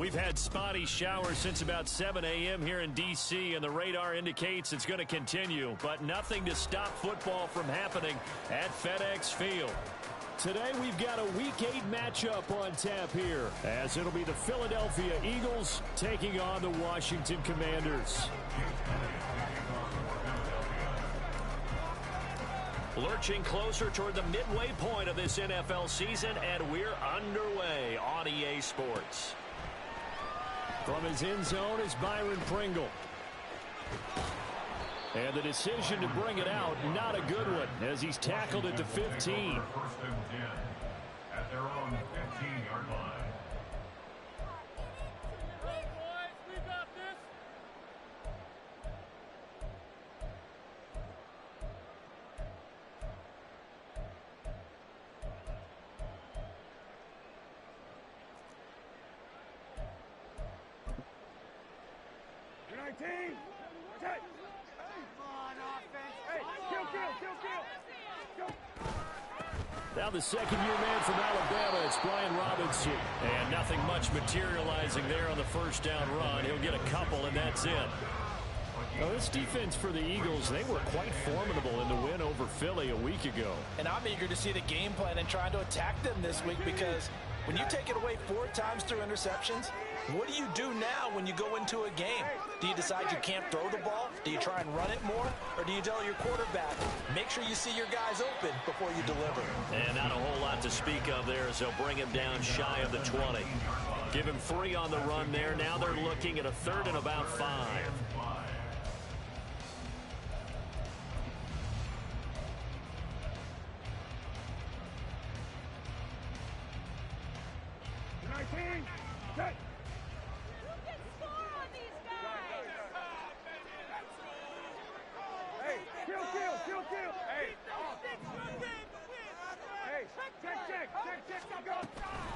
We've had spotty showers since about 7 a.m. here in D.C., and the radar indicates it's going to continue, but nothing to stop football from happening at FedEx Field. Today we've got a Week 8 matchup on tap here, as it'll be the Philadelphia Eagles taking on the Washington Commanders. Lurching closer toward the midway point of this NFL season, and we're underway on EA Sports. From his end zone is Byron Pringle. And the decision to bring it out, not a good one, as he's tackled at the 15. First and 10 at their own 15-yard line. Now the second-year man from Alabama, it's Brian Robinson. And nothing much materializing there on the first down run. He'll get a couple, and that's it. Now, this defense for the Eagles, they were quite formidable in the win over Philly a week ago. And I'm eager to see the game plan and trying to attack them this week, because when you take it away 4 times through interceptions, what do you do now when you go into a game? Do you decide you can't throw the ball? Do you try and run it more? Or do you tell your quarterback, make sure you see your guys open before you deliver? And not a whole lot to speak of there, as they'll bring him down shy of the 20. Give him 3 on the run there. Now they're looking at a 3rd and about 5.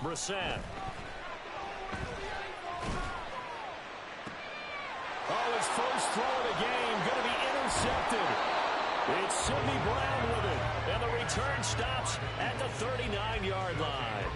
Brissett. Oh, his first throw of the game going to be intercepted. It's Sidney Brown with it, and the return stops at the 39-yard line.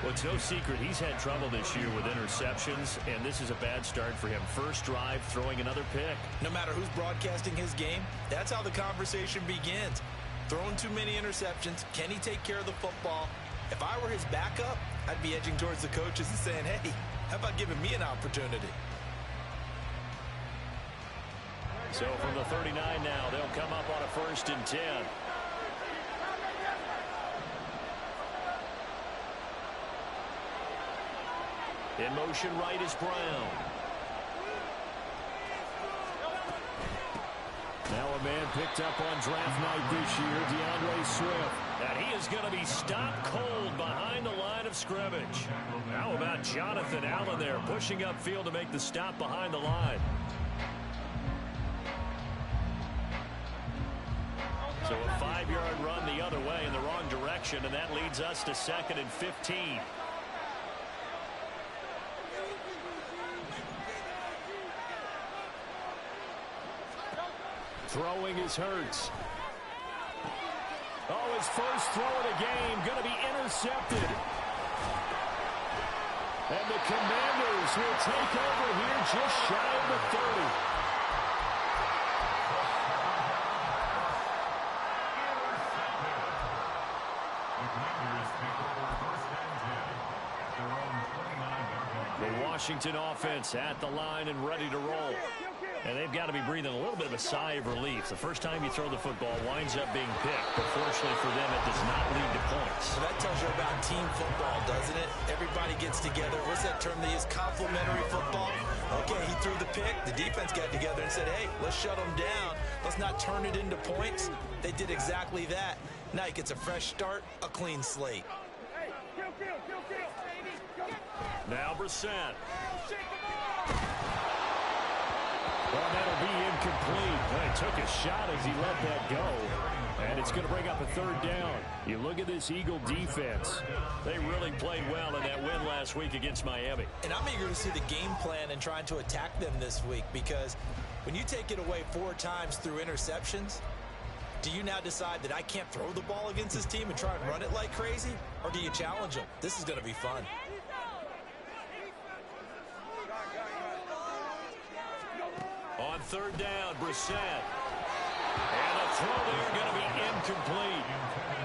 Well, it's no secret he's had trouble this year with interceptions, and this is a bad start for him. First drive, throwing another pick. No matter who's broadcasting his game, that's how the conversation begins. Throwing too many interceptions, can he take care of the football? If I were his backup, I'd be edging towards the coaches and saying, hey, how about giving me an opportunity? So from the 39 now, they'll come up on a 1st and 10. In motion right is Brown. Now a man picked up on draft night this year, DeAndre Swift. And he is going to be stopped cold behind the line of scrimmage. How about Jonathan Allen there, pushing upfield to make the stop behind the line. So a 5-yard run the other way in the wrong direction, and that leads us to 2nd and 15. Throwing is Hurts. Oh, his first throw of the game going to be intercepted. And the Commanders will take over here just shy of the 30. The Washington offense at the line and ready to roll. And they've got to be breathing a little bit of a sigh of relief. The first time you throw the football winds up being picked, but fortunately for them, it does not lead to points. So that tells you about team football, doesn't it? Everybody gets together. What's that term they use? Complementary football. Okay, he threw the pick. The defense got together and said, hey, let's shut them down. Let's not turn it into points. They did exactly that. Now he gets a fresh start, a clean slate. Now Brissett. Well, that'll be incomplete. Well, he took a shot as he let that go. And it's going to bring up a 3rd down. You look at this Eagle defense. They really played well in that win last week against Miami. And I'm eager to see the game plan and trying to attack them this week, because when you take it away 4 times through interceptions, do you now decide that I can't throw the ball against this team and try and run it like crazy? Or do you challenge them? This is going to be fun. third down. Brissett. And a throw there going to be incomplete.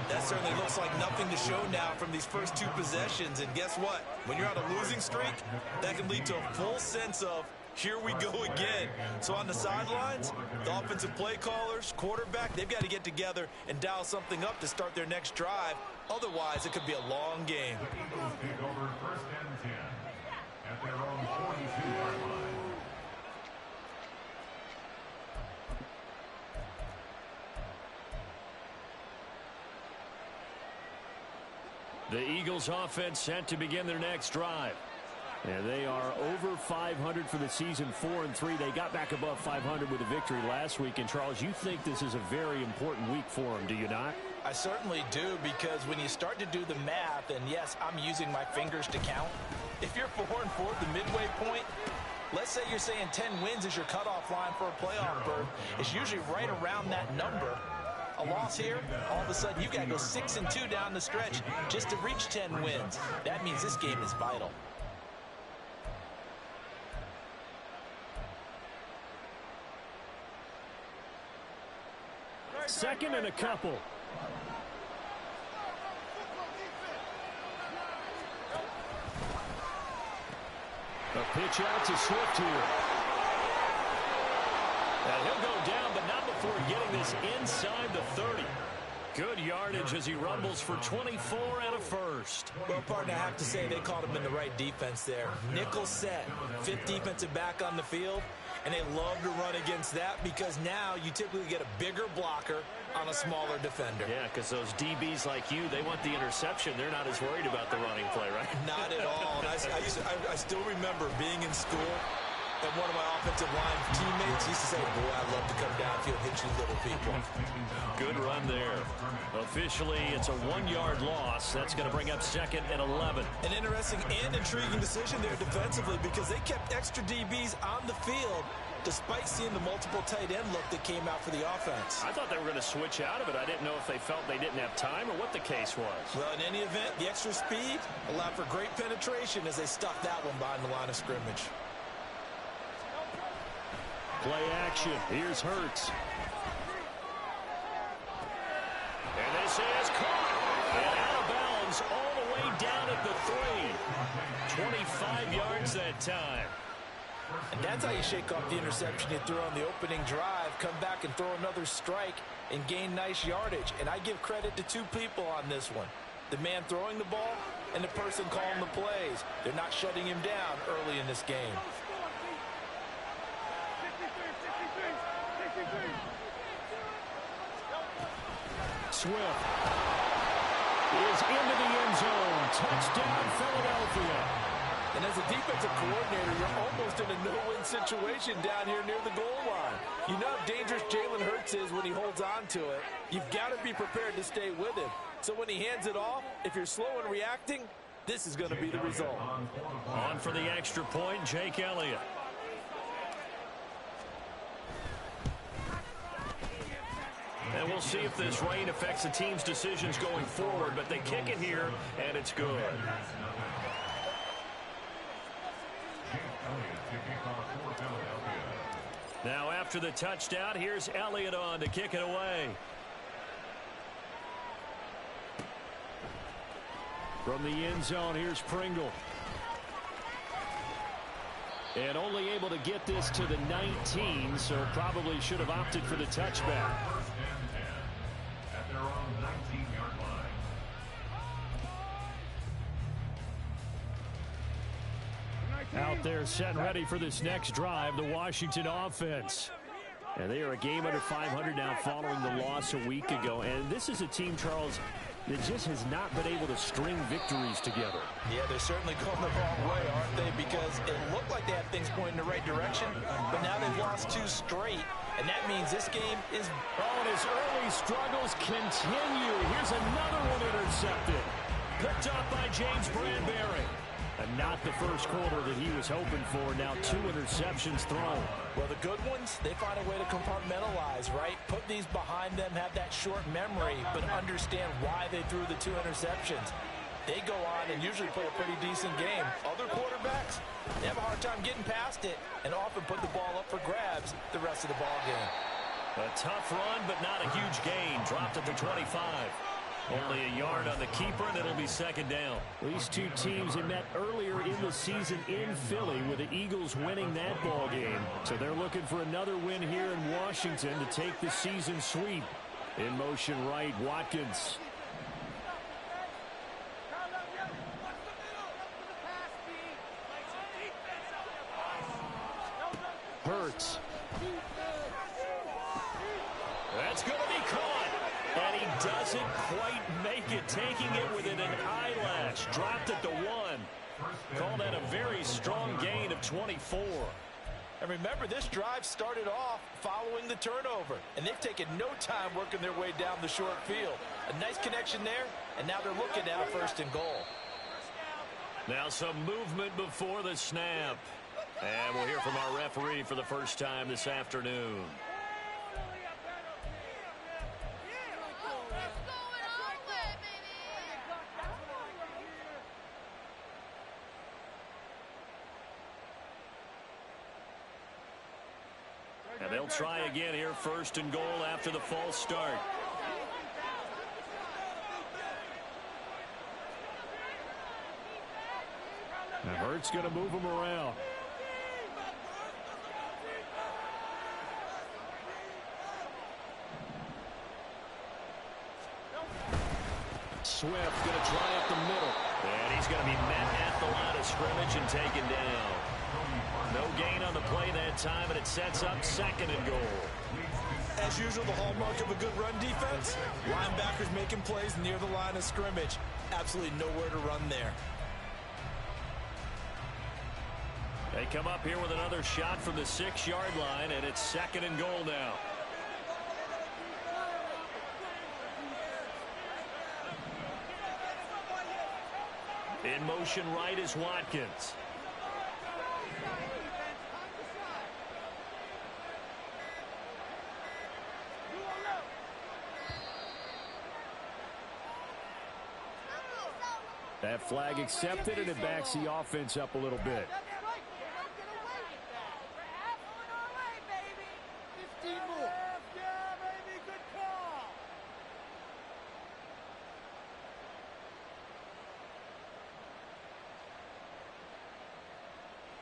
That certainly looks like nothing to show now from these first two possessions. And guess what? When you're on a losing streak, that can lead to a full sense of, here we go again. So on the sidelines, the offensive play callers, quarterback, they've got to get together and dial something up to start their next drive. Otherwise, it could be a long game. Eagles take over 1st and 10 at their own 42-yard line. The Eagles offense set to begin their next drive. And they are over 500 for the season, 4-3. They got back above 500 with a victory last week. And, Charles, you think this is a very important week for them, do you not? I certainly do, because when you start to do the math, and yes, I'm using my fingers to count. If you're 4-4 at the midway point, let's say you're saying 10 wins is your cutoff line for a playoff berth. It's usually right around that number. A loss here, all of a sudden you've got to go 6-2 down the stretch just to reach 10 wins. That means this game is vital. Second and a couple. A pitch out to Swift here. And he'll go down, but not before getting this inside the 30. Good yardage as he rumbles for 24 and a first. Well, partner, I have to say they called him in the right defense there. Nickel set, 5th defensive back on the field, and they love to run against that because now you typically get a bigger blocker on a smaller defender. Yeah, because those DBs like you, they want the interception. They're not as worried about the running play, right? Not at all. And I still remember being in school, and one of my offensive line teammates used to say, boy, I'd love to come downfield and hit you little people. Good run there. Officially, it's a 1-yard loss. That's going to bring up 2nd and 11. An interesting and intriguing decision there defensively because they kept extra DBs on the field despite seeing the multiple tight end look that came out for the offense. I thought they were going to switch out of it. I didn't know if they felt they didn't have time or what the case was. Well, in any event, the extra speed allowed for great penetration as they stuck that one behind the line of scrimmage. Play action. Here's Hurts. And this is caught. And out of bounds all the way down at the 3. 25 yards that time. And that's how you shake off the interception you threw on the opening drive, come back and throw another strike and gain nice yardage. And I give credit to two people on this one. The man throwing the ball and the person calling the plays. They're not shutting him down early in this game. Swift is into the end zone. Touchdown, Philadelphia. And as a defensive coordinator, you're almost in a no-win situation down here near the goal line. You know how dangerous Jalen Hurts is when he holds on to it. You've got to be prepared to stay with him. So when he hands it off, if you're slow in reacting, this is going to be the result. On for the extra point, Jake Elliott. And we'll see if this rain affects the team's decisions going forward, but they kick it here, and it's good. Now after the touchdown, here's Elliott on to kick it away. From the end zone, here's Pringle. And only able to get this to the 19, so probably should have opted for the touchback. At their own 19-yard line. Out there set and ready for this next drive, the Washington offense. And they are a game under 500 now following the loss a week ago. And this is a team, Charles, that just has not been able to string victories together. Yeah, they're certainly going the wrong way, aren't they? Because it looked like they had things pointing in the right direction, but now they've lost 2 straight, and that means this game is... Oh, and his early struggles continue. Here's another one intercepted. Picked up by James Bradbury. And not the first quarter that he was hoping for. Now 2 interceptions thrown. Well, the good ones, they find a way to compartmentalize, right? Put these behind them, have that short memory, but understand why they threw the 2 interceptions. they go on and usually play a pretty decent game. Other quarterbacks, they have a hard time getting past it and often put the ball up for grabs the rest of the ball game. A tough run, but not a huge gain. Dropped at the 25. Only a yard on the keeper, and it'll be second down. These two teams had met earlier in the season in Philly with the Eagles winning that ball game. So they're looking for another win here in Washington to take the season sweep. In motion right, Watkins. Hurts. That's going to be caught. And he doesn't quite make it, taking it within an eyelash. Dropped at the 1. Call that a very strong gain of 24. And remember, this drive started off following the turnover. And they've taken no time working their way down the short field. A nice connection there, and now they're looking at first and goal. Now some movement before the snap. And we'll hear from our referee for the first time this afternoon. And they'll try again here, first and goal after the false start. Now Hurts going to move him around. Swift going to try up the middle. And he's going to be met at the line of scrimmage and taken down. No gain on the play that time, and it sets up second and goal. As usual, the hallmark of a good run defense, linebackers making plays near the line of scrimmage. Absolutely nowhere to run there. They come up here with another shot from the 6-yard line, and it's second and goal now. In motion right is Watkins. That flag accepted, and it backs the offense up a little bit.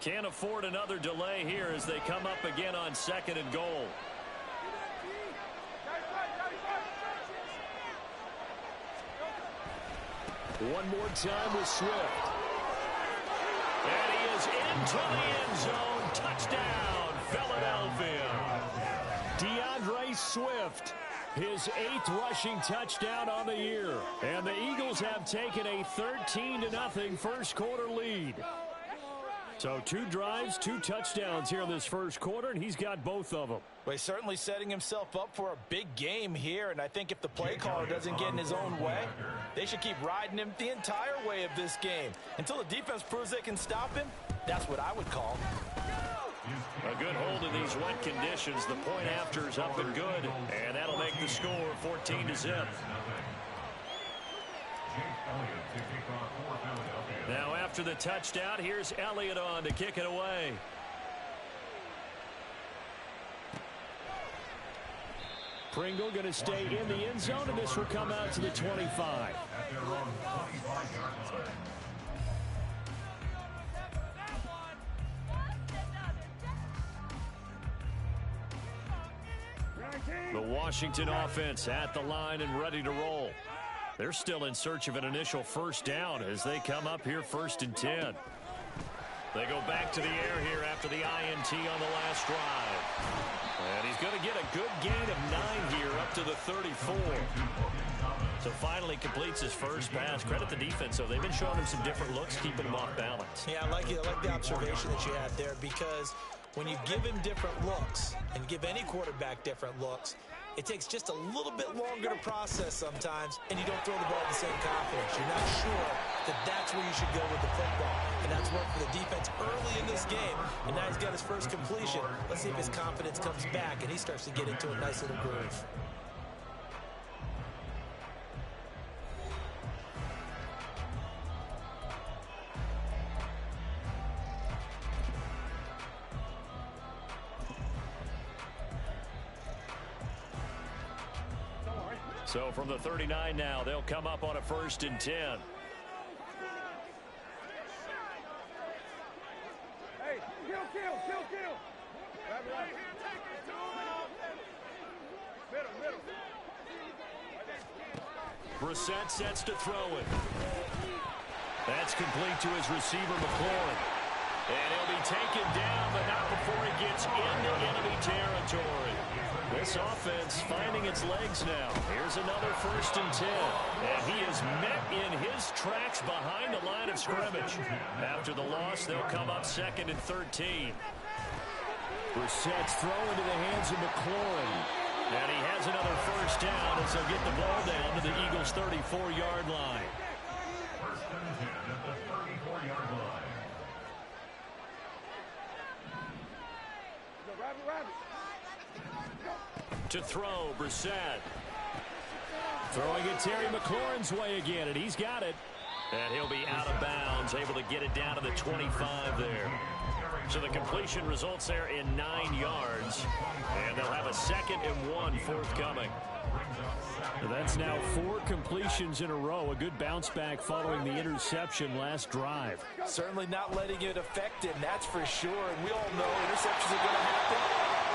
Can't afford another delay here as they come up again on second and goal. One more time with Swift. And he is into the end zone. Touchdown, Philadelphia. DeAndre Swift, his 8th rushing touchdown on the year. And the Eagles have taken a 13-0 first quarter lead. So 2 drives, 2 touchdowns here in this first quarter, and he's got both of them. Well, he's certainly setting himself up for a big game here, and I think if the play caller doesn't get in his own way, they should keep riding him the entire way of this game. Until the defense proves they can stop him, that's what I would call. A good hold in these wet conditions. The point after is up and good, and that'll make the score 14-0. Now after the touchdown, here's Elliott on to kick it away. Pringle going to stay in the end zone, and this will come out to the 25. The Washington offense at the line and ready to roll. They're still in search of an initial first down as they come up here first and 10. They go back to the air here after the INT on the last drive. And he's going to get a good gain of 9 here up to the 34. So finally completes his first pass. Credit the defense, though. They've been showing him some different looks, keeping him off balance. Yeah, I like the observation that you had there, because when you give him different looks and give any quarterback different looks, it takes just a little bit longer to process sometimes, and you don't throw the ball with the same confidence. You're not sure that that's where you should go with the football. And that's worked for the defense early in this game, and now he's got his first completion. Let's see if his confidence comes back, and he starts to get into a nice little groove. So from the 39 now, they'll come up on a 1st and 10. Hey, kill. Right. Middle. Brissett sets to throw it. That's complete to his receiver, McLaurin. And he'll be taken down, but not before he gets into enemy territory. This offense finding its legs now. Here's another 1st and 10. And he is met in his tracks behind the line of scrimmage. After the loss, they'll come up 2nd and 13. Brissett's throw into the hands of McLaurin. And he has another 1st down as they'll get the ball down to the Eagles' 34-yard line. 1st and 10 at the 34-yard line. Rabbit. To throw, Brissett. Throwing it Terry McLaurin's way again, and he's got it. And he'll be out of bounds, able to get it down to the 25 there. So the completion results there in 9 yards. And they'll have a 2nd and 1 forthcoming. That's now 4 completions in a row. A good bounce back following the interception last drive. Certainly not letting it affect him, that's for sure. And we all know interceptions are going to happen.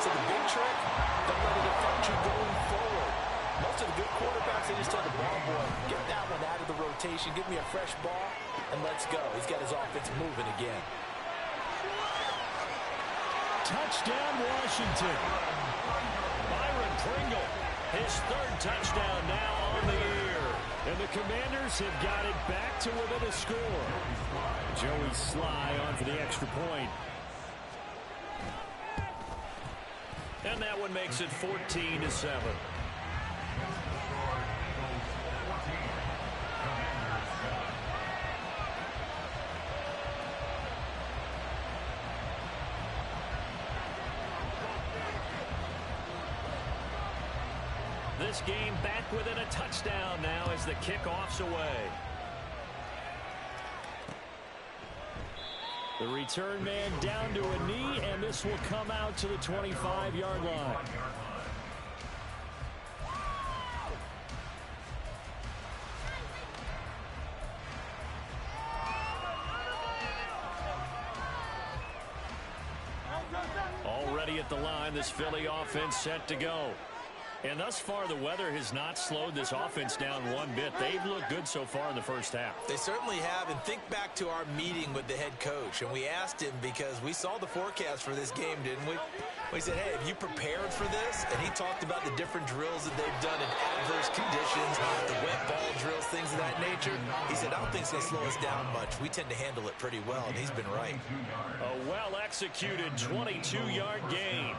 So the big trick, don't let it affect you going forward. Most of the good quarterbacks, they just tell the ball boy, get that one out of the rotation, give me a fresh ball, and let's go. He's got his offense moving again. Touchdown, Washington. Byron Pringle, his 3rd touchdown now on the year. And the Commanders have got it back to within a score. Joey Sly on for the extra point. And that one makes it 14-7. This game back within a touchdown now as the kickoff's away. The return man down to a knee, and this will come out to the 25-yard line. Already at the line, this Philly offense set to go. And thus far, the weather has not slowed this offense down one bit. They've looked good so far in the first half. They certainly have, and think back to our meeting with the head coach, and we asked him because we saw the forecast for this game, didn't we? We said, hey, have you prepared for this? And he talked about the different drills that they've done in adverse conditions, the wet ball drills, things of that nature. He said, I don't think it's going to slow us down much. We tend to handle it pretty well, and he's been right. A well-executed 22-yard gain.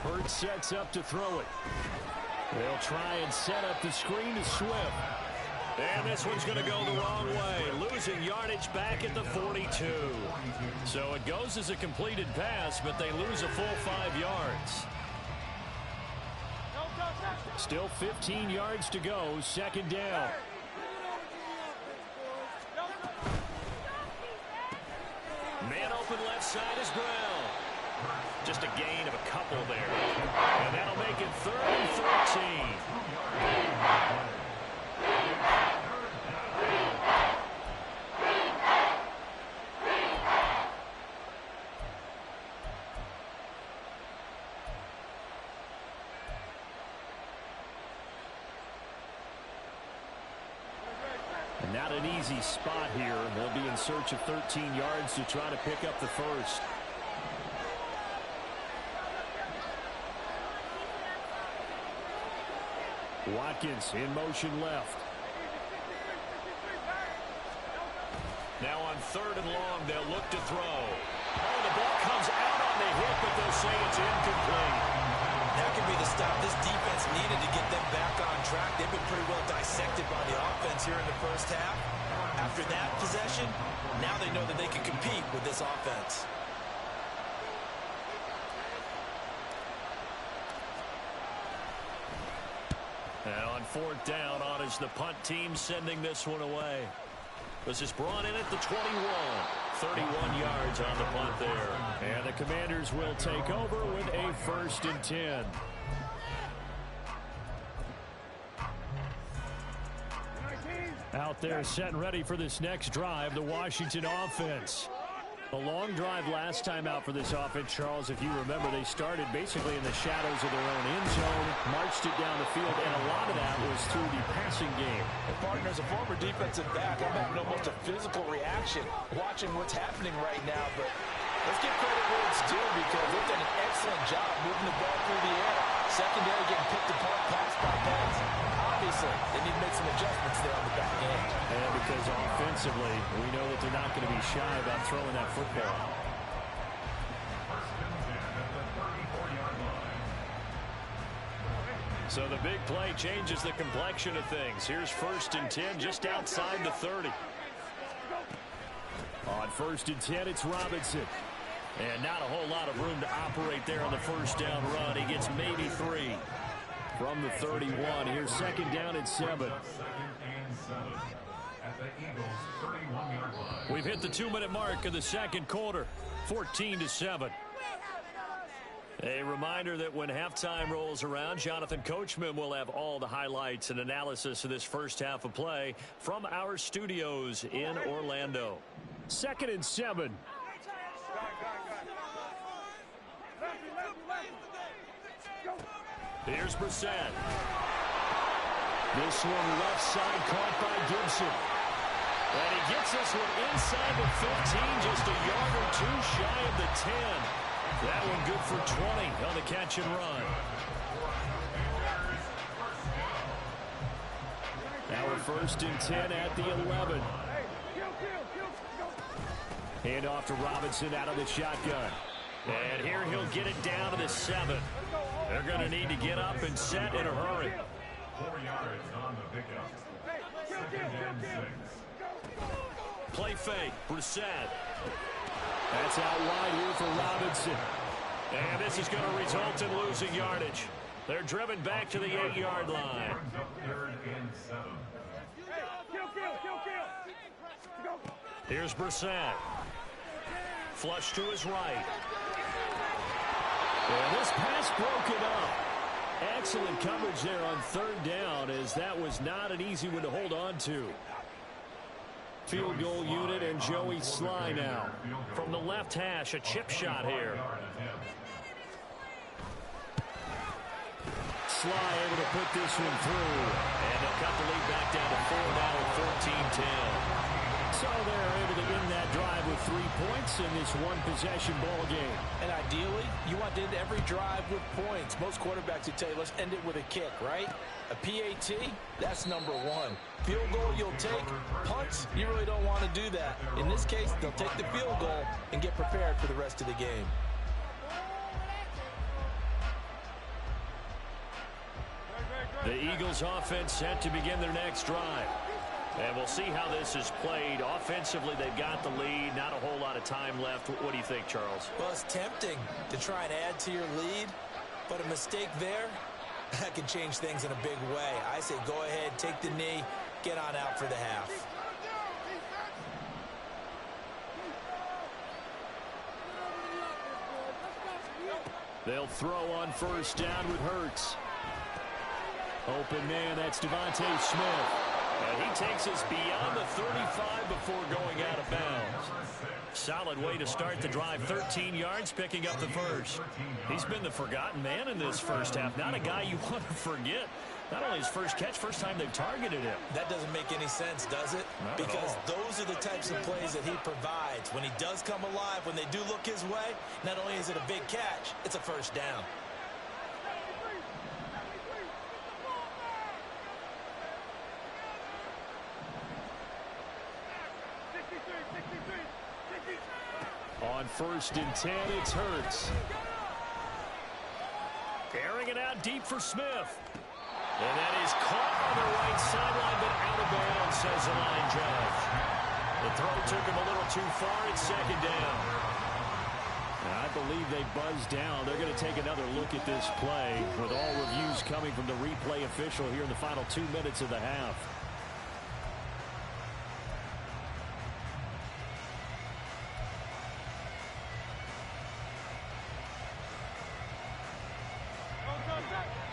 Hurts sets up to throw it. They'll try and set up the screen to Swift. And this one's going to go the wrong way, losing yardage back at the 42. So it goes as a completed pass, but they lose a full 5 yards. Still 15 yards to go, 2nd down. Man open left side is Brown. Just a gain of a couple there. And that'll make it 3rd and 13. And not an easy spot here. They'll be in search of 13 yards to try to pick up the first. Watkins in motion left. Now on 3rd and long, they'll look to throw. Oh, the ball comes out on the hit, but they'll say it's incomplete. That could be the stop this defense needed to get them back on track. They've been pretty well dissected by the offense here in the first half. After that possession, now they know that they can compete with this offense. And on fourth down, on is the punt team sending this one away. This is brought in at the 21. 31 yards on the punt there. And the Commanders will take over with a 1st and 10. Out there set and ready for this next drive, the Washington offense. A long drive last time out for this offense, Charles. If you remember, they started basically in the shadows of their own end zone, marched it down the field, and a lot of that was through the passing game. And partner, as a former defensive back, I'm having almost a physical reaction watching what's happening right now. But let's give credit where it's due, because they've done an excellent job moving the ball through the air. Secondary getting picked apart pass by pass. Obviously, they need to make some adjustments there on the back end. And because offensively, we know that they're not going to be shy about throwing that football. So the big play changes the complexion of things. Here's 1st and 10 just outside the 30. On 1st and 10, it's Robinson. And not a whole lot of room to operate there on the first down run. He gets maybe 3. From the 31, here's 2nd down and 7. We've hit the 2-minute mark of the second quarter. 14-7. A reminder that when halftime rolls around, Jonathan Coachman will have all the highlights and analysis of this first half of play from our studios in Orlando. 2nd and 7. Here's Brissett. This one left side caught by Gibson. And he gets this one inside the 15, just a yard or two shy of the 10. That one good for 20 on the catch and run. Now we're 1st and 10 at the 11. Hand off to Robinson out of the shotgun. And here he'll get it down to the 7. They're going to need to get up and set in a hurry. 4 yards on the pickup. 2nd and 6. Play fake. Brissett. That's out wide here for Robinson. And this is going to result in losing yardage. They're driven back to the 8-yard line. 3rd and 7. Here's Brissett. Flush to his right. And this pass broken up. Excellent coverage there on 3rd down, as that was not an easy one to hold on to. Field goal unit and Joey Sly now. From the left hash, a chip shot here. Sly able to put this one through. And they'll cut the lead back down to 4 now at 14-10. So they're able to end that drive with 3 points in this one-possession ball game. And ideally, you want to end every drive with points. Most quarterbacks would tell you, let's end it with a kick, right? A PAT, that's number 1. Field goal, you'll take. Punts, you really don't want to do that. In this case, they'll take the field goal and get prepared for the rest of the game. The Eagles offense set to begin their next drive. And we'll see how this is played. Offensively, they've got the lead. Not a whole lot of time left. What do you think, Charles? Well, it's tempting to try and add to your lead, but a mistake there, that can change things in a big way. I say go ahead, take the knee, get on out for the half. They'll throw on 1st down with Hurts. Open man, that's Devontae Smith. And he takes us beyond the 35 before going out of bounds. Solid way to start the drive. 13 yards, picking up the first. He's been the forgotten man in this first half. Not a guy you want to forget. Not only his first catch, first time they've targeted him. That doesn't make any sense, does it? Because those are the types of plays that he provides. When he does come alive, when they do look his way, not only is it a big catch, it's a first down. On 1st and 10, it's Hurts. Airing it out deep for Smith. And that is caught on the right sideline, but out of bounds, says the line judge. The throw took him a little too far. It's 2nd down. I believe they buzzed down. They're going to take another look at this play with all reviews coming from the replay official here in the final 2 minutes of the half.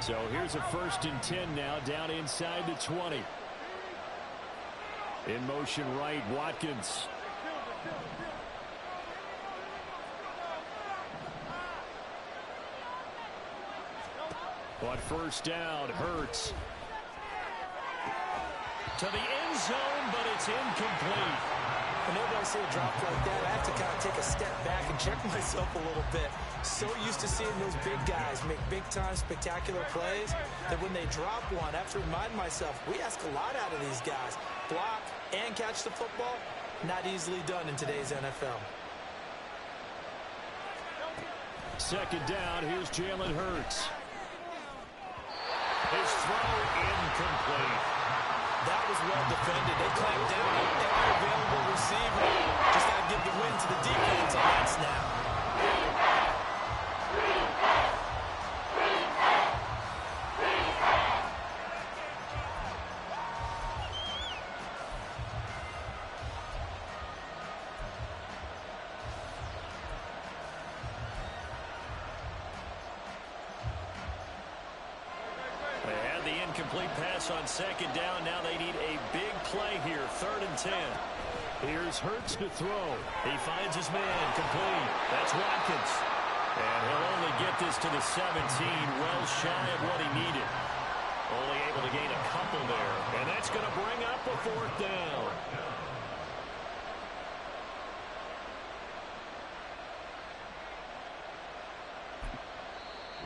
So here's a 1st and 10 now, down inside the 20. In motion right, Watkins. On 1st down, Hurts. To the end zone, but it's incomplete. Whenever I see a drop like that, I have to kind of take a step back and check myself a little bit. So used to seeing those big guys make big-time spectacular plays that when they drop one, I have to remind myself, we ask a lot out of these guys. Block and catch the football, not easily done in today's NFL. 2nd down, here's Jalen Hurts. His throw incomplete. That was well defended. They clamped down on every available receiver. Just got to give the win to the defense on that snap. Incomplete pass on 2nd down. Now they need a big play here. 3rd and 10. Here's Hurts to throw. He finds his man. Complete. That's Watkins. And he'll only get this to the 17. Well shy of what he needed. Only able to gain a couple there. And that's going to bring up a 4th down.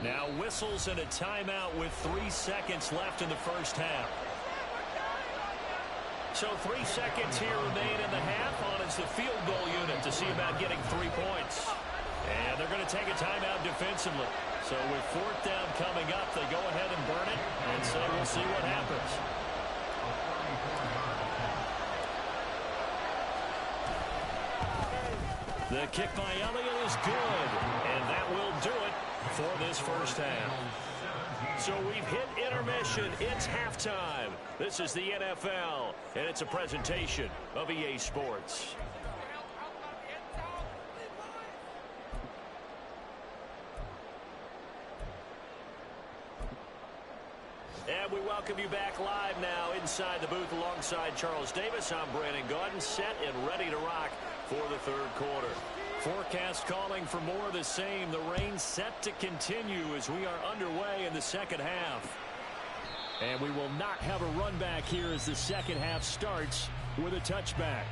Now whistles and a timeout with 3 seconds left in the 1st half. So 3 seconds here remain in the half on it's the field goal unit to see about getting 3 points. And they're going to take a timeout defensively. So with 4th down coming up, they go ahead and burn it and say we'll see what happens. The kick by Elliott is good, and that will do it for this 1st half. So we've hit intermission. It's halftime. This is the NFL, and it's a presentation of EA Sports. And we welcome you back live now inside the booth alongside Charles Davis. I'm Brandon Gaudin, set and ready to rock for the 3rd quarter. Forecast calling for more of the same. The rain set to continue as we are underway in the 2nd half. And we will not have a run back here as the 2nd half starts with a touchback.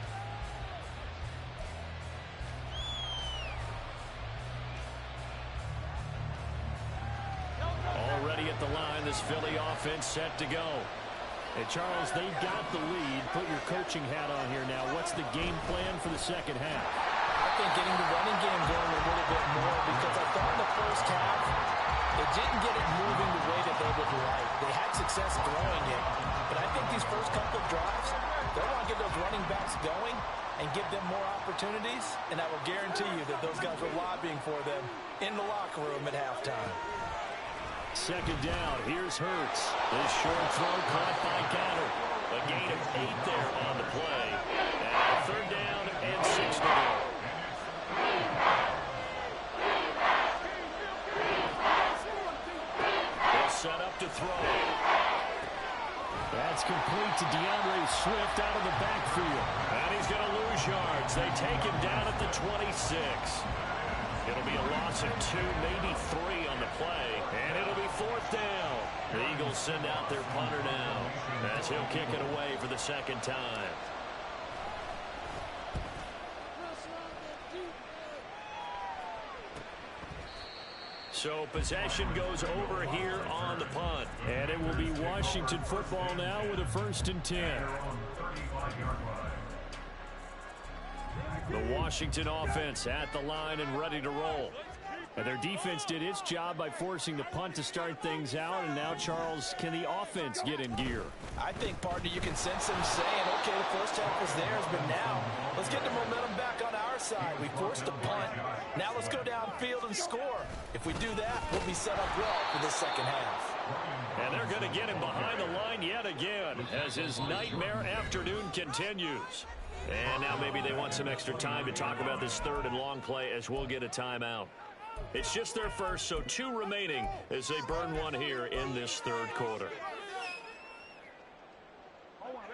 Already at the line, this Philly offense set to go. And Charles, they've got the lead. Put your coaching hat on here now. What's the game plan for the 2nd half? I think getting the running game going a little bit more because I thought in the 1st half they didn't get it moving the way that they would like. They had success throwing it, but I think these first couple of drives, they want to get those running backs going and give them more opportunities, and I will guarantee you that those guys were lobbying for them in the locker room at halftime. 2nd down, here's Hurts. This short throw caught by Goddard. A gain of 8 there on the play. And 3rd down and 6 to go. They'll set up to throw. That's complete to DeAndre Swift out of the backfield. And he's going to lose yards. They take him down at the 26. It'll be a loss of 2, maybe 3 on the play. And it'll be 4th down. The Eagles send out their punter now as he'll kick it away for the 2nd time. So possession goes over here on the punt. And it will be Washington football now with a 1st and 10. The Washington offense at the line and ready to roll. And their defense did its job by forcing the punt to start things out. And now, Charles, can the offense get in gear? I think, partner, you can sense them saying, okay, the first half was theirs, but now let's get the momentum back on our side. We forced a punt. Now let's go downfield and score. If we do that, we'll be set up well for this second half. And they're going to get him behind the line yet again as his nightmare afternoon continues. And now maybe they want some extra time to talk about this third and long play as we'll get a timeout. It's just their first, so 2 remaining as they burn one here in this third quarter.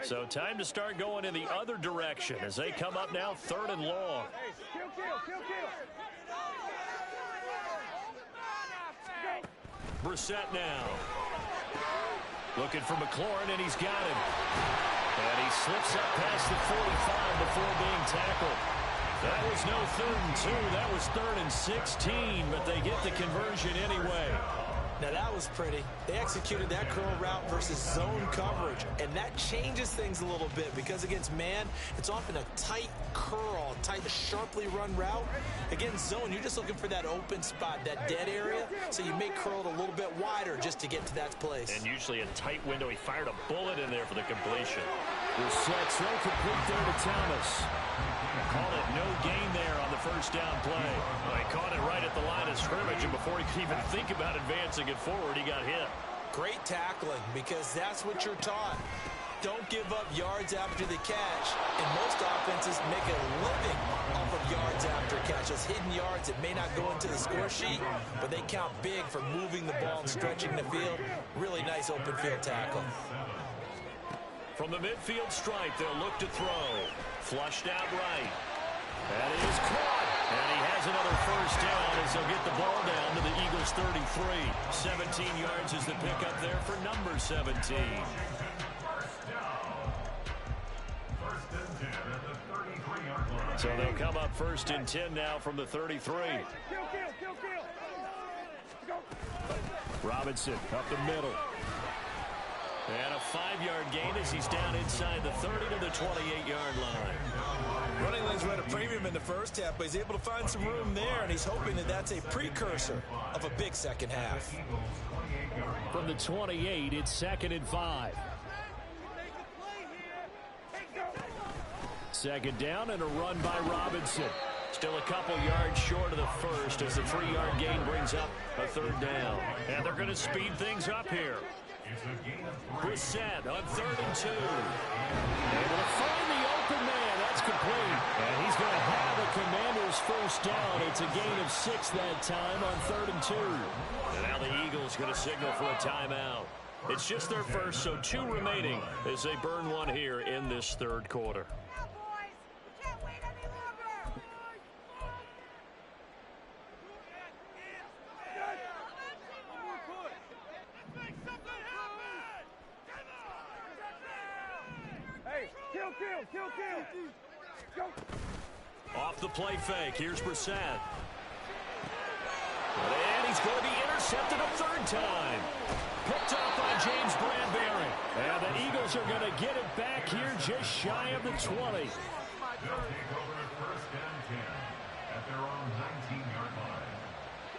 So time to start going in the other direction as they come up now 3rd and long. Brissett now. Looking for McLaurin, and he's got him. And he slips up past the 45 before being tackled. That was no 3rd and 2. That was 3rd and 16, but they get the conversion anyway. Now that was pretty. They executed that curl route versus zone coverage, and that changes things a little bit because against man, it's often a tight curl, tight, sharply run route. Against zone, you're just looking for that open spot, that dead area, so you may curl it a little bit wider just to get to that place. And usually a tight window. He fired a bullet in there for the completion. Brissett throw complete there to Thomas. Call it no gain there on the first down play. Well, he caught it right at the line of scrimmage, and before he could even think about advancing it forward, he got hit. Great tackling, because that's what you're taught. Don't give up yards after the catch. And most offenses make a living off of yards after catch. Those hidden yards that may not go into the score sheet, but they count big for moving the ball and stretching the field. Really nice open field tackle. From the midfield stripe, they'll look to throw. Flushed out right. That is caught. And he has another first down as they'll get the ball down to the Eagles' 33. 17 yards is the pickup there for number 17. So they'll come up 1st and 10 now from the 33. Robinson up the middle. And a 5-yard gain as he's down inside the 30 to the 28-yard line. Running lanes were at a premium in the first half, but he's able to find some room there, and he's hoping that that's a precursor of a big second half. From the 28, it's 2nd and 5. 2nd down and a run by Robinson. Still a couple yards short of the first as the 3-yard gain brings up a 3rd down. And they're going to speed things up here. Brissett on 3rd and 2. Able to find the open man. That's complete. And he's going to have a Commander's first down. It's a gain of 6 that time on 3rd and 2. And now the Eagles going to signal for a timeout. It's just their first, so 2 remaining as they burn one here in this 3rd quarter. Off the play fake. Here's Brissett. And he's going to be intercepted a 3rd time. Picked up by James Bradbury. And the Eagles are going to get it back here just shy of the 20.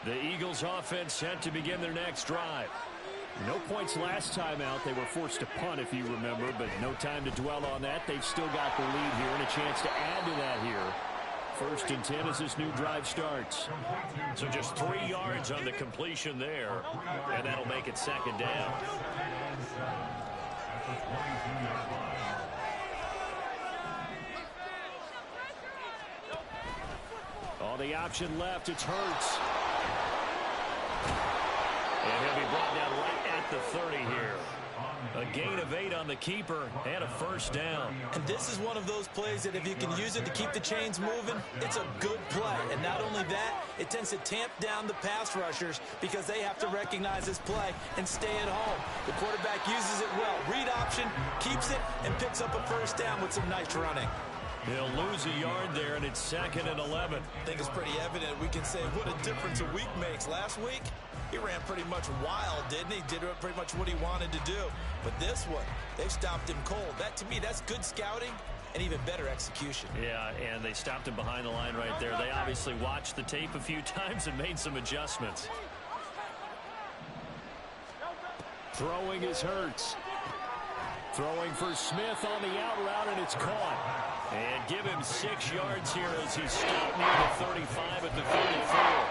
The Eagles offense set to begin their next drive. No points last time out. They were forced to punt, if you remember, but no time to dwell on that. They've still got the lead here and a chance to add to that here. 1st and 10 as this new drive starts. So just 3 yards on the completion there, and that'll make it 2nd down. All the option left, it's Hurts. And he'll be brought down right at the 30 here. A gain of 8 on the keeper and a first down. And this is one of those plays that if you can use it to keep the chains moving, it's a good play. And not only that, it tends to tamp down the pass rushers because they have to recognize this play and stay at home. The quarterback uses it well. Read option, keeps it, and picks up a first down with some nice running. He'll lose a yard there, and it's 2nd and 11. I think it's pretty evident. We can say what a difference a week makes. Last week, he ran pretty much wild, didn't he? Did pretty much what he wanted to do. But this one, they stopped him cold. That, to me, that's good scouting and even better execution. Yeah, and they stopped him behind the line right there. They obviously watched the tape a few times and made some adjustments. Throwing is Hurts. Throwing for Smith on the out route, and it's caught. And give him 6 yards here as he stopped near the 35 at the 34.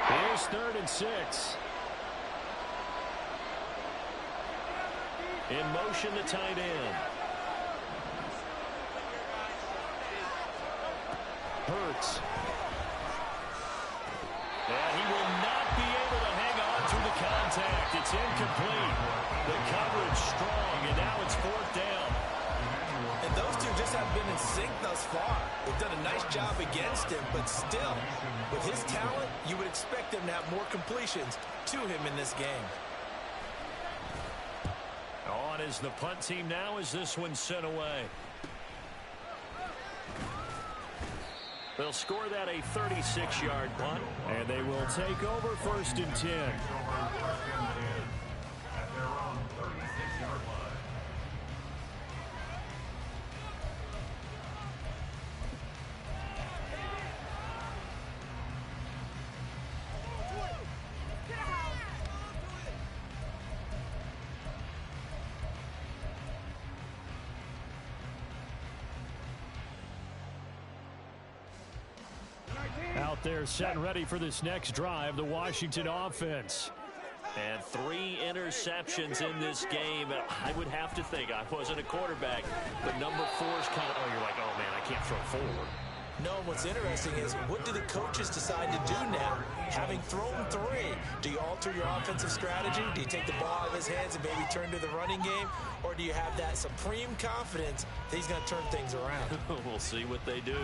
Here's 3rd and 6. In motion, the tight end. Hurts. And he will not be able to hang on through the contact. It's incomplete. The coverage strong, and now it's 4th down. And those two just haven't been in sync thus far. They've done a nice job against him, but still, with his talent, you would expect him to have more completions to him in this game. On is the punt team now as this one's sent away. They'll score that a 36-yard punt. And they will take over 1st and 10. At their own 36-yard line. Out there set and ready for this next drive, the Washington offense. And 3 interceptions in this game. I would have to think, I wasn't a quarterback, but number 4's kind of, you're like, oh man, I can't throw 4. No, what's interesting is, what do the coaches decide to do now? Having thrown 3, do you alter your offensive strategy? Do you take the ball out of his hands and maybe turn to the running game? Or do you have that supreme confidence that he's going to turn things around? We'll see what they do.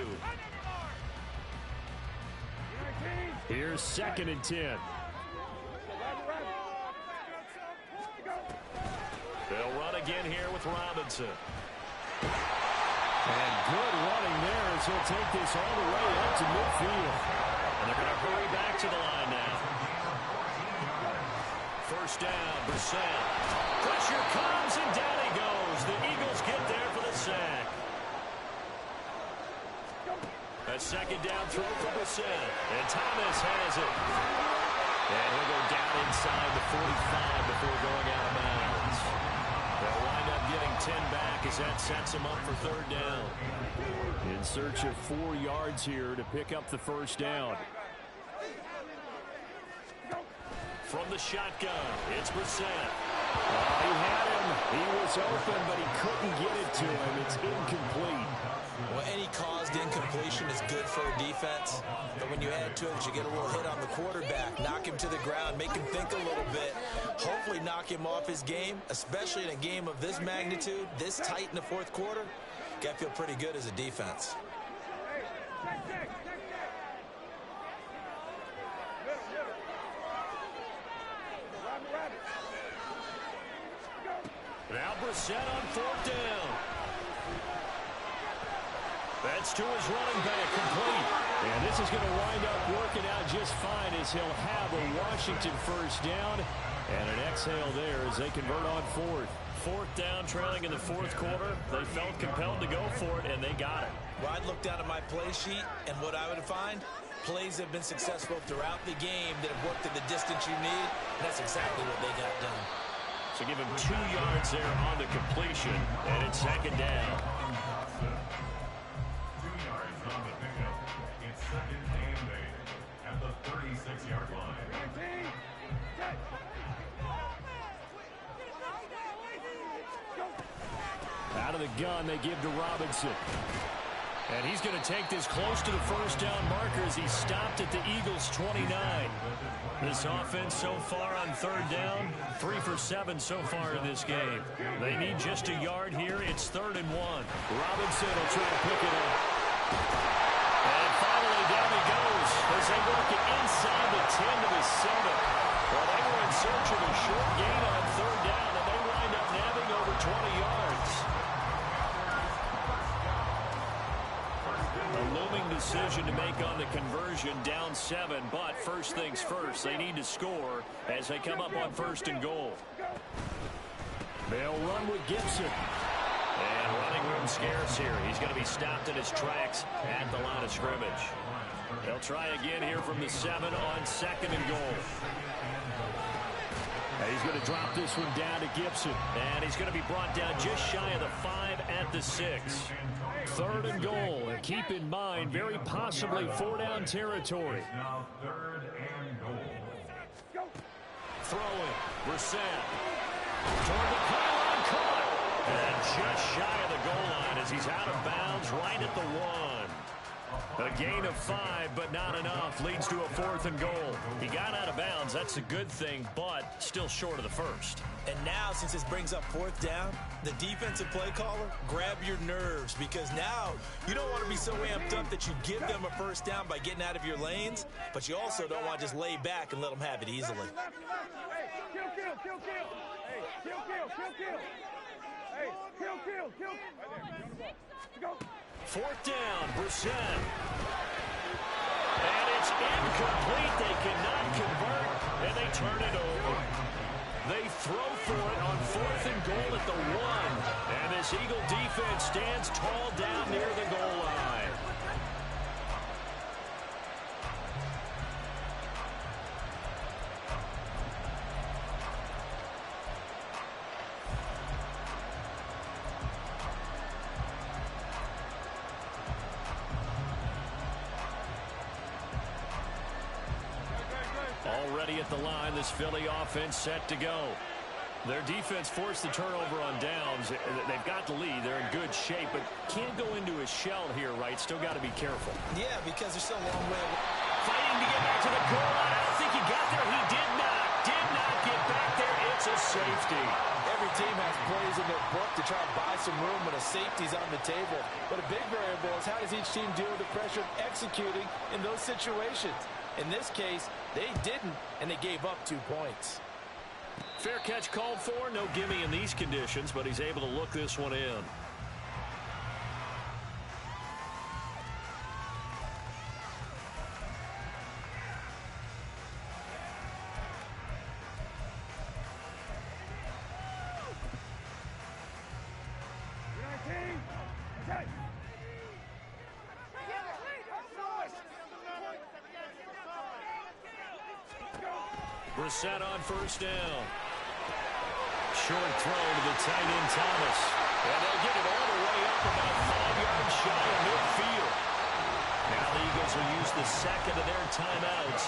Here's 2nd and 10. They'll run again here with Robinson. And good running there as he'll take this all the way up to midfield. And they're going to hurry back to the line now. 1st down, Brissett. Pressure comes, and down he goes. The Eagles get there for the sack. A 2nd down throw for Brissett. And Thomas has it. And he'll go down inside the 45 before going out of bounds. They'll wind up getting 10 back as that sets him up for 3rd down. In search of 4 yards here to pick up the 1st down. From the shotgun, it's Brissett. He had him. He was open, but he couldn't get it to him. It's incomplete. Well, any caused incompletion is good for a defense. But when you add to it, you get a little hit on the quarterback, knock him to the ground, make him think a little bit, hopefully knock him off his game, especially in a game of this magnitude, this tight in the 4th quarter. Got to feel pretty good as a defense. Now Brissett on 4th down. That's to his running back, complete. And this is going to wind up working out just fine as he'll have a Washington 1st down. And an exhale there as they convert on 4th. 4th down, trailing in the 4th quarter. They felt compelled to go for it, and they got it. Well, I'd look down at my play sheet, and what I would find, plays have been successful throughout the game that have worked in the distance you need, and that's exactly what they got done. So give him 2 yards there on the completion, and it's 2nd down. 2 yards on the pickup. It's 2nd and 8 at the 36-yard line. Out of the gun, they give to Robinson. And he's going to take this close to the 1st down marker as he stopped at the Eagles' 29. This offense so far on 3rd down, 3 for 7 so far in this game. They need just a yard here. It's 3rd and 1. Robinson will try to pick it up. And finally down he goes as they work it inside the 10 to the 7. Well, they were in search of a short gain on 3rd down, and they wind up nabbing over 20 yards. A little looming decision to make on the conversion, down 7. But first things first, they need to score as they come up on 1st and goal. They'll run with Gibson. And running room scarce here. He's going to be stopped in his tracks at the line of scrimmage. They'll try again here from the 7 on 2nd and goal. He's going to drop this one down to Gibson. And he's going to be brought down just shy of the 5 at the 6. 3rd and goal. And keep in mind, very possibly 4-down territory. Now 3rd and goal. Throwing. Brissett. Toward the pylon, caught. And just shy of the goal line as he's out of bounds right at the 1. A gain of 5, but not enough. Leads to a 4th and goal. He got out of bounds. That's a good thing, but still short of the 1st. And now, since this brings up 4th down, the defensive play caller, grab your nerves, because now you don't want to be so amped up that you give them a 1st down by getting out of your lanes, but you also don't want to just lay back and let them have it easily. Hey, kill. Hey, kill. Hey, kill. Right there, on the ball. Go. 4th down, Brissett. And it's incomplete. They cannot convert, and they turn it over. They throw for it on 4th and goal at the 1. And this Eagle defense stands tall down near the goal line. Already at the line, this Philly offense set to go. Their defense forced the turnover on downs. They've got the lead. They're in good shape, but can't go into a shell here, right? Still got to be careful. Yeah, because there's still a long way. Fighting to get back to the goal line. I don't think he got there. He did not get back there. It's a safety. Every team has plays in their book to try to buy some room when a safety's on the table. But a big variable is how does each team deal with the pressure of executing in those situations? In this case, they didn't, and they gave up 2 points. Fair catch called for. No gimme in these conditions, but he's able to look this one in. Brissett on 1st down. Short throw to the tight end, Thomas. And they'll get it all the way up about 5 yards shy of midfield. Now the Eagles will use the 2nd of their timeouts.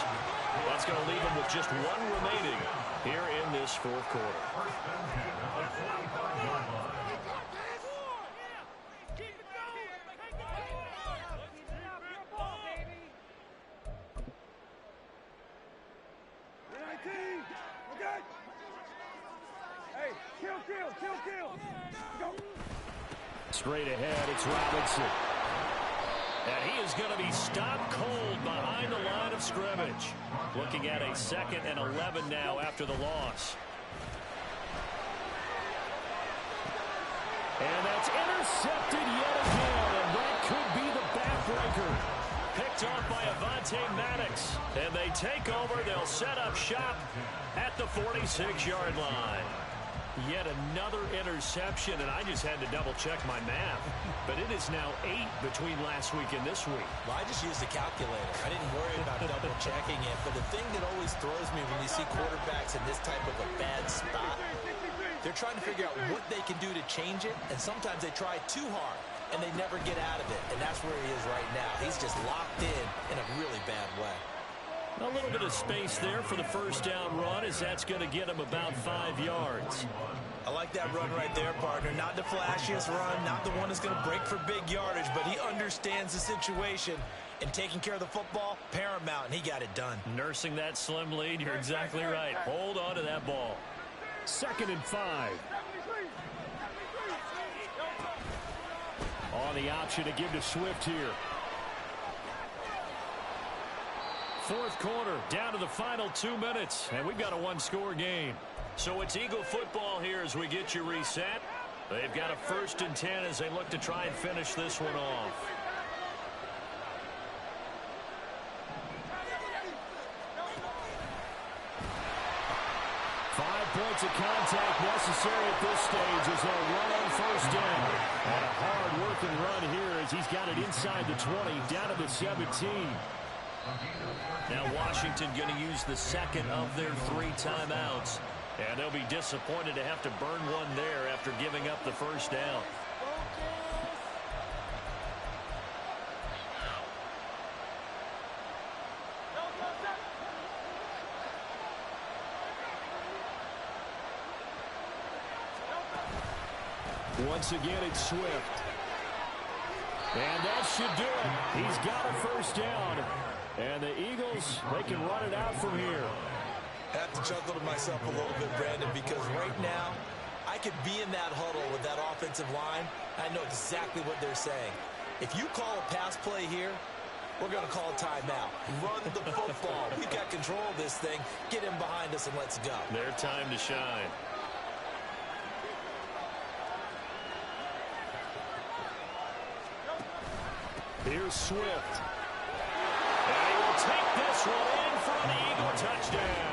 That's going to leave them with just 1 remaining here in this 4th quarter. Kill. Go. Straight ahead, it's Robinson. And he is going to be stopped cold behind the line of scrimmage. Looking at a 2nd and 11 now after the loss. And that's intercepted yet again, and that could be the backbreaker. Picked off by Avonte Maddox. And they take over. They'll set up shop at the 46-yard line. Yet another interception, and I just had to double-check my math. But it is now 8 between last week and this week. Well, I just used a calculator. I didn't worry about double-checking it. But the thing that always throws me when you see quarterbacks in this type of a bad spot, they're trying to figure out what they can do to change it, and sometimes they try too hard, and they never get out of it. And that's where he is right now. He's just locked in a really bad way. A little bit of space there for the 1st down run, as that's going to get him about 5 yards. I like that run right there, partner. Not the flashiest run, not the one that's going to break for big yardage, but he understands the situation, and taking care of the football, paramount, and he got it done. Nursing that slim lead, you're exactly right. Hold on to that ball. 2nd and 5. On the option to give to Swift here. 4th quarter, down to the final 2 minutes, and we've got a 1-score game. So it's Eagle football here as we get you reset. They've got a 1st and 10 as they look to try and finish this one off. points of contact necessary at this stage as they'll run on first down. And a hard-working run here as he's got it inside the 20, down to the 17. Now Washington going to use the second of their 3 timeouts. And they'll be disappointed to have to burn one there after giving up the first down. Once again, it's Swift. And that should do it. He's got a first down. And the Eagles, they can run it out from here. I have to chuckle to myself a little bit, Brandon, because right now, I could be in that huddle with that offensive line. I know exactly what they're saying. If you call a pass play here, we're going to call a timeout. Run the football. We've got control of this thing. Get him behind us and let's go. Their time to shine. Here's Swift. And he will take this one in for an Eagle touchdown.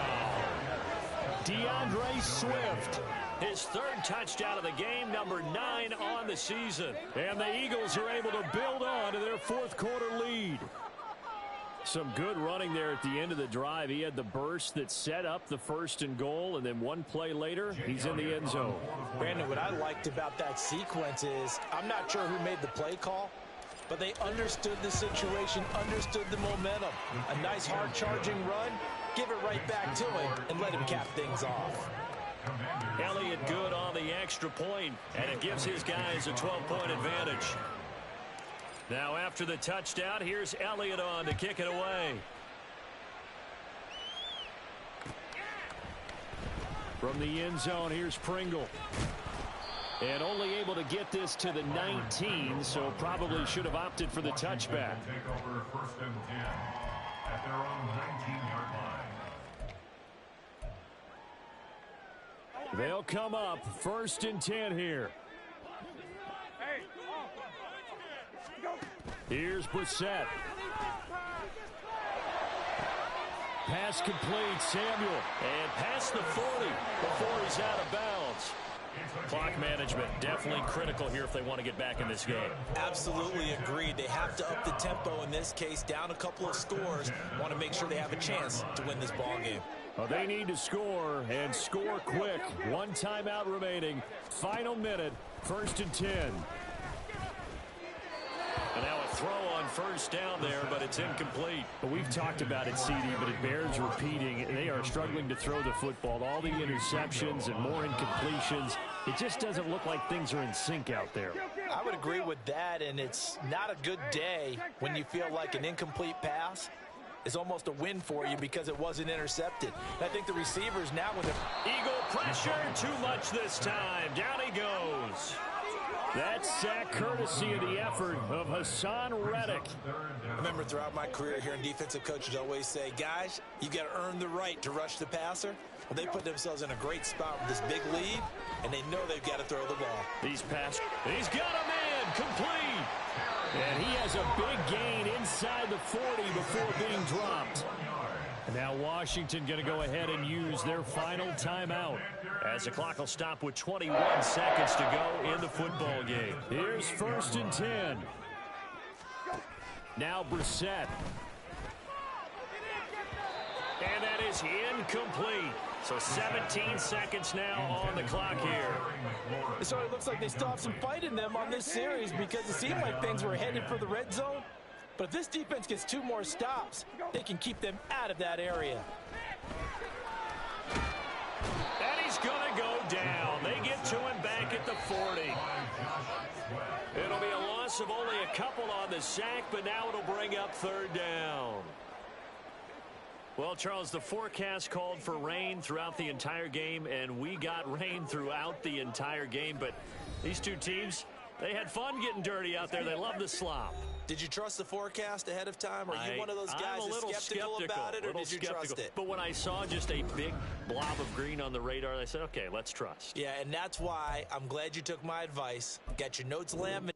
DeAndre Swift. His 3rd touchdown of the game, number 9 on the season. And the Eagles are able to build on to their 4th quarter lead. Some good running there at the end of the drive. He had the burst that set up the 1st and goal, and then one play later, he's in the end zone. Brandon, what I liked about that sequence is, I'm not sure who made the play call, but they understood the situation, understood the momentum. A nice hard-charging run, give it right back to him, and let him cap things off. Elliott good on the extra point, and it gives his guys a 12-point advantage. Now after the touchdown, here's Elliott on to kick it away. From the end zone, here's Pringle. And only able to get this to the 19, so probably should have opted for the touchback. Take over 1st and 10 at their own 19-yard line. They'll come up 1st and 10 here. Here's Brissett. Pass complete, Samuel. And past the 40 before he's out of bounds. Clock management definitely critical here if they want to get back in this game. Absolutely agreed. They have to up the tempo in this case, down a couple of scores. Want to make sure they have a chance to win this ball game. Well, they need to score, and score quick. 1 timeout remaining. Final minute, 1st and 10. And now a throw on first down there, but it's incomplete. But we've talked about it, CD, but it bears repeating. They are struggling to throw the football. All the interceptions and more incompletions. It just doesn't look like things are in sync out there. I would agree with that, and it's not a good day when you feel like an incomplete pass is almost a win for you because it wasn't intercepted. And I think the receivers now with it. Eagle pressure, too much this time. Down he goes. That sack courtesy of the effort of Hassan Reddick. I remember throughout my career here in defensive coaches always say, guys, you got to earn the right to rush the passer. Well, they put themselves in a great spot with this big lead, and they know they've got to throw the ball. He's got a man, complete. And he has a big gain inside the 40 before being dropped. And now Washington going to go ahead and use their final timeout. As the clock will stop with 21 seconds to go in the football game. Here's 1st and 10. Now Brissett. And that is incomplete. So 17 seconds now on the clock here. So it looks like they still have some fight in them on this series because it seemed like things were headed for the red zone. But if this defense gets 2 more stops, they can keep them out of that area. And he's going to go down. They get to him back at the 40. It'll be a loss of only a couple on the sack, but now it'll bring up 3rd down. Well, Charles, the forecast called for rain throughout the entire game, and we got rain throughout the entire game. But these two teams, they had fun getting dirty out there. They love the slop. Did you trust the forecast ahead of time? Are you one of those guys that's skeptical about it, or did you trust it? But when I saw just a big blob of green on the radar, I said, okay, let's trust. Yeah, and that's why I'm glad you took my advice. Got your notes laminated.